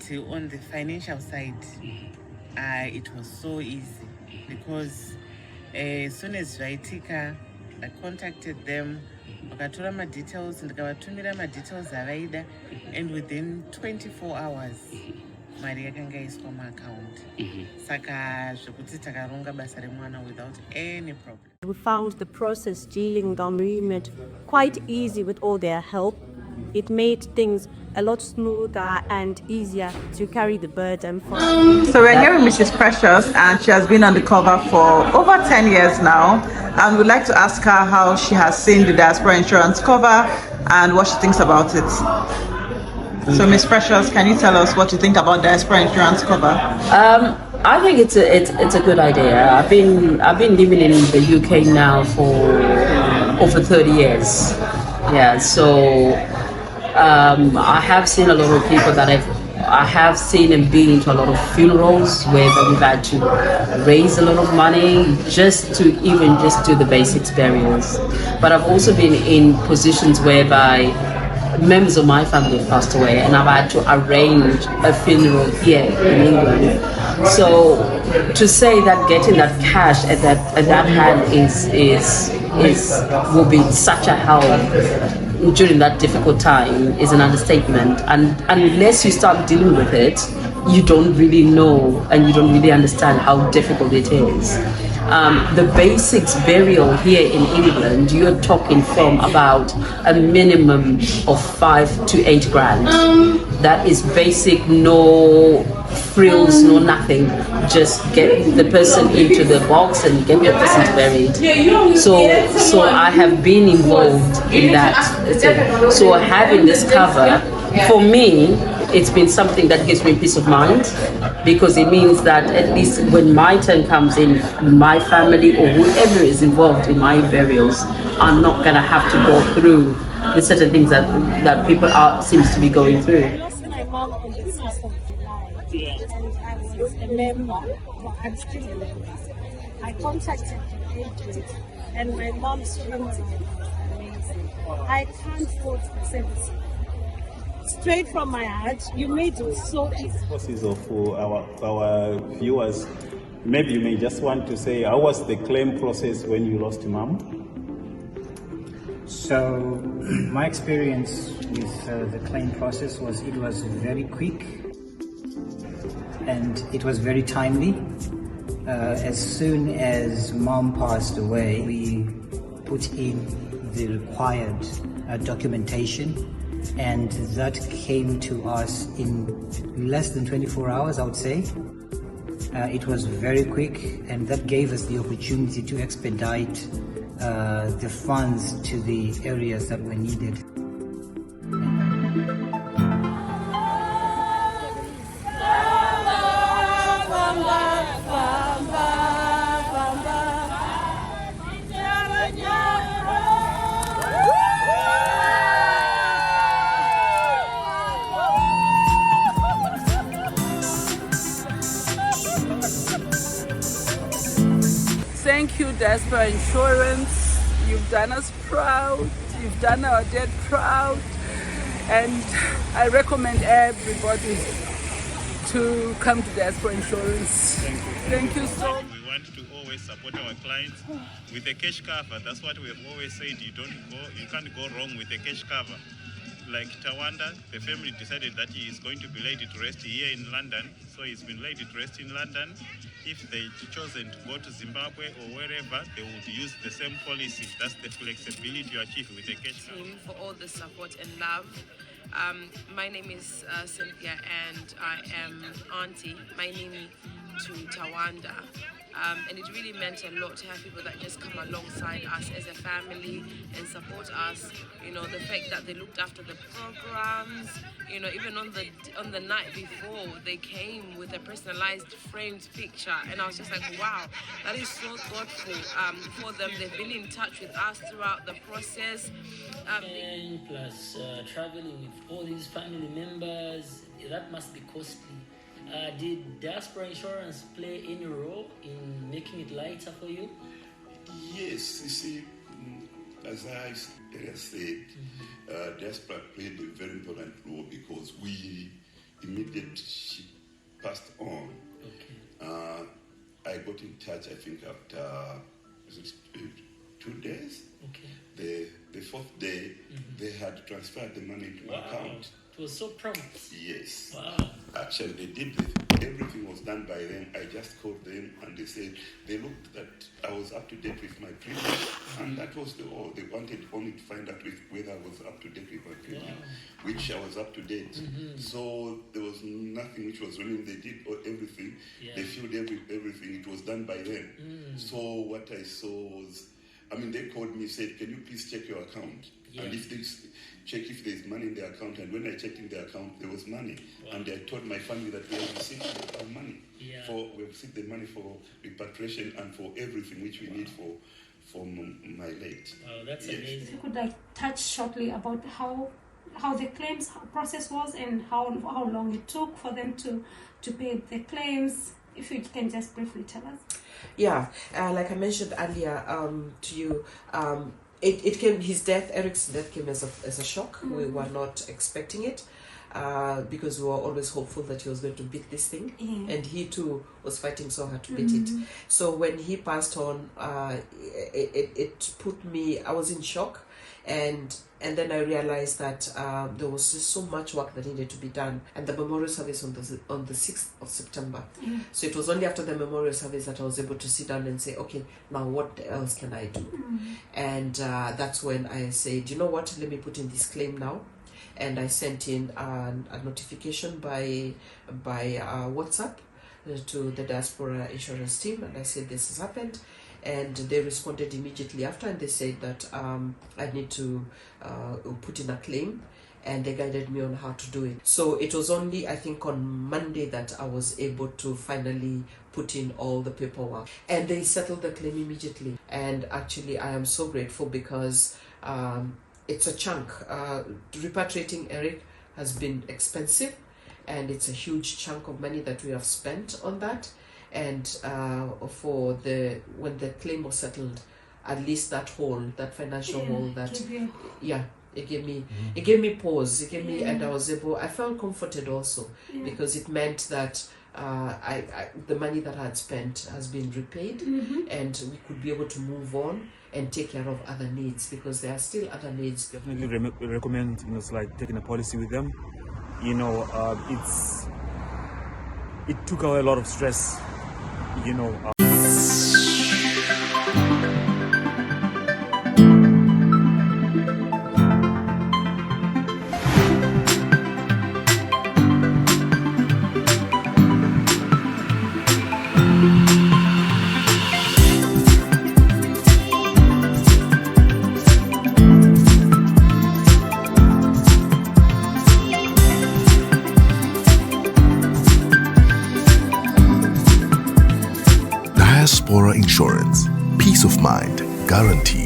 But on the financial side, it was so easy because as soon as zvaitika, I contacted them, vakatora madetails, ndikavatumira madetails avaida, and within 24 hours, mari yakanga yaiswa muaccount. Saka zvekuti takaronga basa remwana without any problem. We found the process dealing the bereavement quite easy with all their help. It made things a lot smoother and easier to carry the burden for. So we're here with Mrs. Precious, and she has been on the cover for over 10 years now, and we'd like to ask her how she has seen the Diaspora Insurance cover and what she thinks about it. So Miss Precious, can you tell us what you think about Diaspora Insurance cover? I think it's a good idea. I've been living in the UK now for over 30 years. Yeah, so I have seen a lot of people that I have seen and been to a lot of funerals where we've had to raise a lot of money just to do the basics burials. But I've also been in positions whereby members of my family have passed away and I've had to arrange a funeral here in England. So to say that getting that cash at that hand will be such a help during that difficult time is an understatement. And unless you start dealing with it, you don't really know and you don't really understand how difficult it is. The basics burial here in England, you're talking from about a minimum of 5 to 8 grand. That is basic, no frills, no nothing. Just get the person into the box and get the person buried. So I have been involved in that. So having this cover, for me, it's been something that gives me peace of mind, because it means that at least when my turn comes in, my family or whoever is involved in my burials are not going to have to go through the certain things that people seems to be going through. I lost my mom on the 6th of July, and I was a member, but I'm still a member. I contacted the agent, and my mom's funeral was amazing. I can't fault the service. Straight from my heart, you made it so easy. For our viewers, maybe you may just want to say, how was the claim process when you lost mom? So my experience with the claim process was it was very quick and it was very timely. As soon as mom passed away, we put in the required documentation, and that came to us in less than 24 hours, I would say. It was very quick, and that gave us the opportunity to expedite the funds to the areas that were needed. Thank you, Diaspora Insurance. You've done us proud. You've done our dad proud. And I recommend everybody to come to Diaspora Insurance. Thank you so much. We want to always support our clients with a cash cover. That's what we have always said. You can't go wrong with a cash cover. Like Tawanda, the family decided that he is going to be laid to rest here in London, so he's been laid to rest in London. If they chosen to go to Zimbabwe or wherever, they would use the same policy. That's the flexibility you achieve with a cash cover. For all the support and love. My name is Cynthia, and I am auntie, my name to Tawanda. And it really meant a lot to have people that just come alongside us as a family and support us. You know, the fact that they looked after the programs, you know, even on the night before, they came with a personalized framed picture, and I was just like, wow, that is so thoughtful for them. They've been in touch with us throughout the process. Plus traveling with all these family members, that must be costly. Did Diaspora Insurance play any role in making it lighter for you? Yes, you see, as I said, Diaspora played a very important role because we immediately she passed on, I got in touch, I think, after 2 days. Okay. The fourth day, they had transferred the money to my account. It was so prompt. Yes. Wow. Actually, they did this. Everything was done by them. I just called them and they said they looked that I was up to date with my premium, and that was all. They wanted only to find out whether I was up to date with my premium, which I was up to date. So there was nothing which was wrong. They did everything. They filled everything. It was done by them. So what I saw was, they called me, said, "Can you please check your account?" And if they check if there's money in the account. And when I checked in the account, there was money. And I told my family that we have received our money. We have received the money for repatriation and for everything which we need for my late. Wow, that's amazing. If you could touch shortly about how the claims process was and how long it took for them to pay the claims. If you can just briefly tell us. Yeah, like I mentioned earlier to you, it came. Eric's death came as a shock. We were not expecting it because we were always hopeful that he was going to beat this thing, and he too was fighting so hard to beat it. So when he passed on, it put me. I was in shock, and then I realized that there was just so much work that needed to be done, and the memorial service on the 6th of September. So it was only after the memorial service that I was able to sit down and say, okay, now what else can I do? And that's when I said, you know what, let me put in this claim now. And I sent in a notification by WhatsApp to the Diaspora Insurance team, and I said this has happened. And they responded immediately after, and they said that I need to put in a claim, and they guided me on how to do it. So it was only, I think, on Monday that I was able to finally put in all the paperwork, and they settled the claim immediately. And actually, I am so grateful because it's a chunk. Repatriating Eric has been expensive, and it's a huge chunk of money that we have spent on that. And when the claim was settled, at least that financial hole, it gave me pause. It gave me, and I felt comforted also because it meant that the money that I had spent has been repaid, and we could be able to move on and take care of other needs, because there are still other needs. Definitely recommend taking a policy with them. It took away a lot of stress. Diaspora Insurance. Peace of mind guaranteed.